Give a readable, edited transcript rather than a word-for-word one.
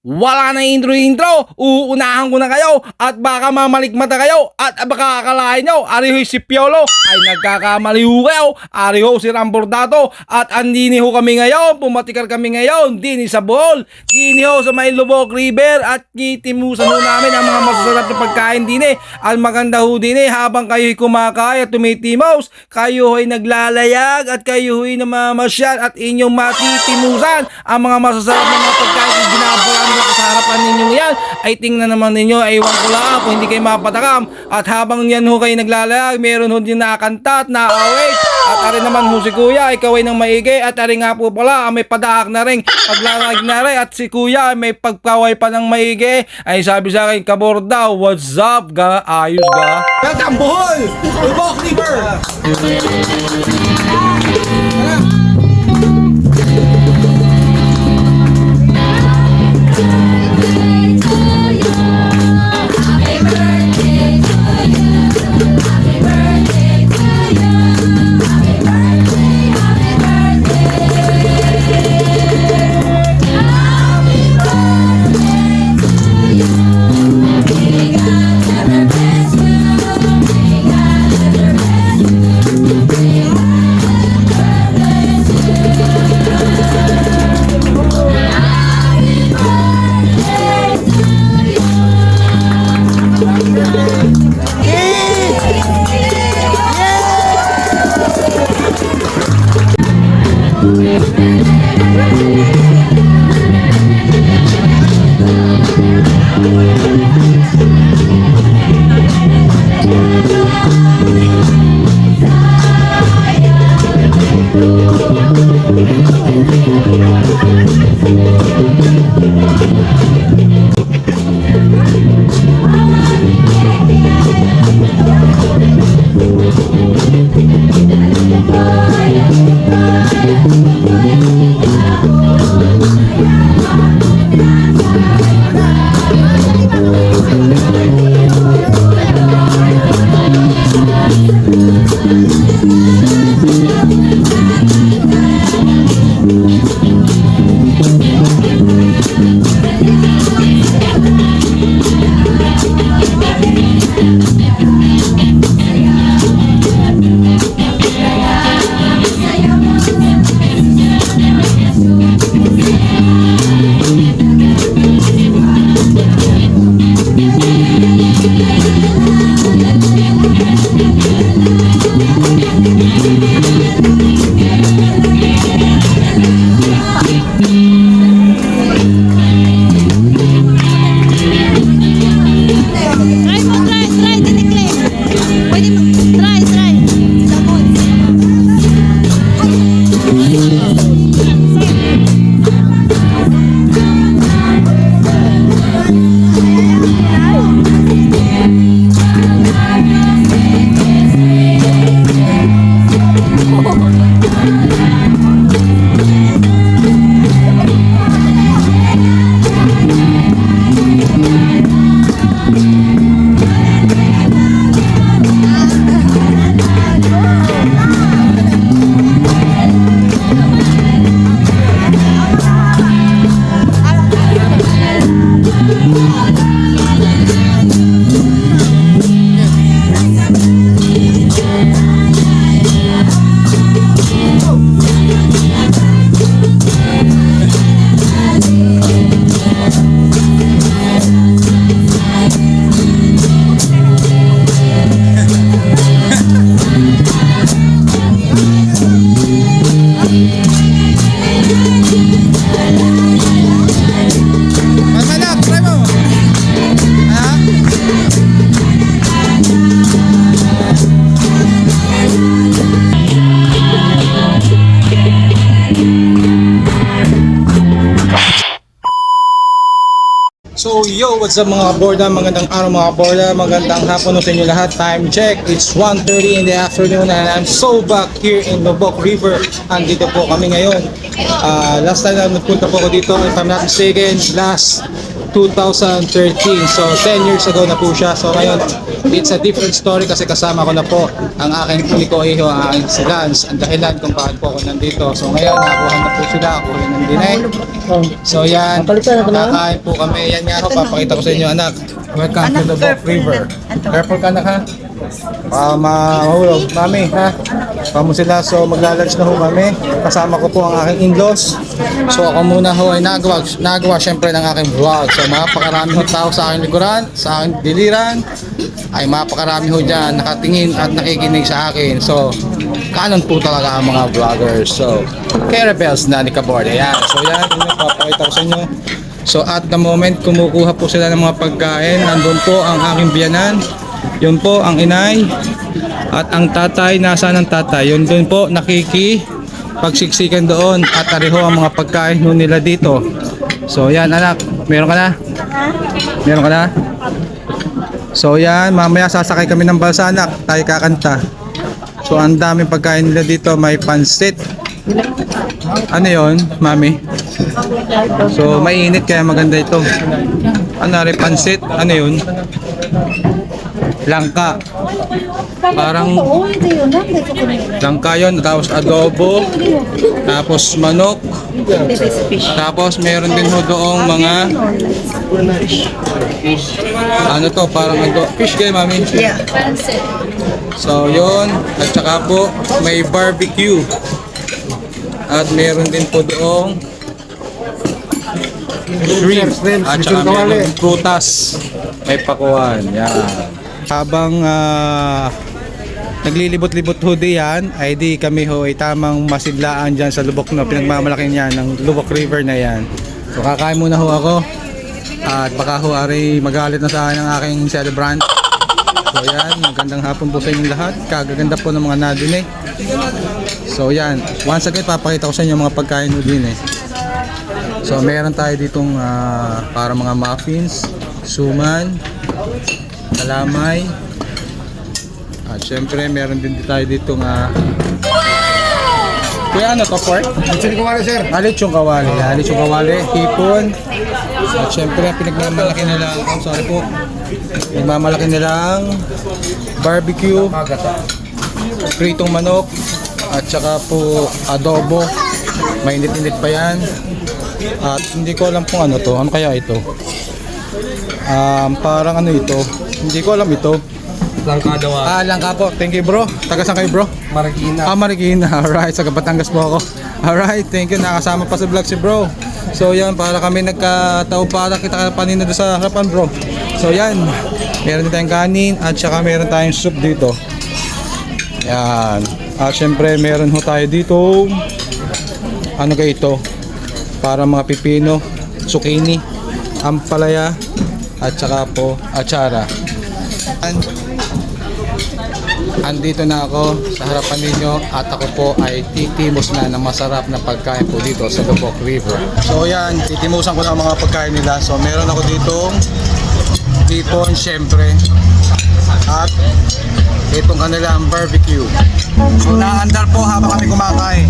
Wala na intro, uunahan ko na kayo at baka mamalikmata kayo at baka akalain nyo, ariho si Piolo ay nagkakamali ho kayo, ariho si Rambordato at andini ho kami ngayon, pumatikar kami ngayon, dini sa Bohol, dini ho sa may Lubok River at kitimusan ho namin ang mga masasarap na pagkain dini. Ang maganda ho dini habang kayo'y kumakain at tumitimos, kayo ho'y naglalayag at kayo ho'y namamasyal at inyong matitimusan ang mga masasarap na mga pagkain ginagawa sa harapan ninyo yan ay tingnan naman ninyo ay iwan ko lang kung hindi kayo mapatakam at habang yan ho kayo naglalayag meron ho din nakakanta at naawit at ari naman ho si kuya ikaw ay nang maigi at ari nga po pala may padaak na rin paglalayag na rin at si kuya ay may pagkaway pa ng maigi ay sabi sa akin Kaborda what's up ga ayos ga welcome Bohol Lubok River. So yo, what's up mga kaborda, magandang araw mga kaborda, magandang hapon sa inyo lahat. Time check, it's 1:30 in the afternoon and I'm so back here in Lubok River. Andito po kami ngayon Last time na nagpunta po ako dito, if I'm not mistaken, last 2013. So 10 years ago na po siya. So ngayon, it's a different story kasi kasama ko na po ang aking Unico Ejo, ang aking si Lance, ang dahilan kung bakit po ako nandito. So ngayon, nakuha na po sila, ako rin ng dinay. So yan, kakain po kami. Yan nga ako, papakita ko sa inyo anak. Welcome to the Book River. Careful ka anak ha. Mahulog. Mami ha. Pamo sila. So maglalunch na ho kami. Kasama ko po ang aking in-laws. So ako muna ho ay nagawa syempre ng aking vlog. So mapakarami ho tao sa aking likuran, sa aking diliran. Ay mapakarami ho dyan nakatingin at nakikinig sa akin. So kanon po talaga ang mga vloggers. So Carabels na ni Kabord. Ayan. So yan. Yun papakita ko sa inyo. So at the moment kumukuha po sila ng mga pagkain. Nandun po ang aking biyanan. Yun po ang inay. At ang tatay, nasaan ang tatay? Yun dun po pagsiksikan doon. At ariho ang mga pagkain nila dito. So yan anak, meron ka na? Meron ka na? So yan, mamaya sasakay kami ng balsa anak. Tayo kakanta. So ang daming pagkain nila dito. May pansit. Ano yon, mami? So mainit kaya maganda ito. Ano rin pansit? Ano yun? Langka. Parang langka yun. Tapos adobo. Tapos manok. Tapos meron din ho doong mga ano to, parang fish kayo mami? Yeah. So yun. At saka po may barbecue. At meron din po doong shrimp. At saka meron din prutas. May pakuan. Yan. Habang naglilibot-libot ho diyan, ay di kami ho ay tamang masidlaan dyan sa Lubok no. Pinagmamalaki niya ng Lubok River na yan. So kakain muna ho ako. At baka ho ari magalit na sa akin ang aking celebrant. So yan, magandang hapon po sa inyong lahat. Kagaganda po ng mga nadun eh. So yan, once again papakita ko sa inyo mga pagkain mo din eh. So meron tayo ditong para mga muffins, suman, kalamay. At syempre meron din tayo ditong kaya ano to pork? Lechon kawali sir. Lechon kawali. Lechon kawali, hipon. At syempre pinagmamalaki nilang, sorry po. Pinagmamalaki nilang barbecue, pritong manok, at saka po adobo. Mainit-init pa yan. At hindi ko alam kung ano to. Ano kaya ito? Parang ano ito? Hindi ko alam ito. Langka daw. Langka po. Thank you bro. Taga saan kayo bro? Marikina. Marikina. Alright. Sa Batangas po ako. Alright. Thank you. Nakasama pa sa vlog si bro. So yan. Para kami nagkatao para kita panina doon sa harapan bro. So yan. Meron din tayong kanin. At saka meron tayong soup dito. Yan. At syempre meron ho tayo dito. Ano kayo ito? Para mga pipino, zucchini, ampalaya, at saka po atsara. Andito na ako sa harapan ninyo at ako po ay titimos na ng masarap na pagkain po dito sa Lubok River. So yan, titimusan ko na ang mga pagkain nila. So meron ako ditong hipon syempre at itong kanilang barbecue. So naandar po habang kami kumakain.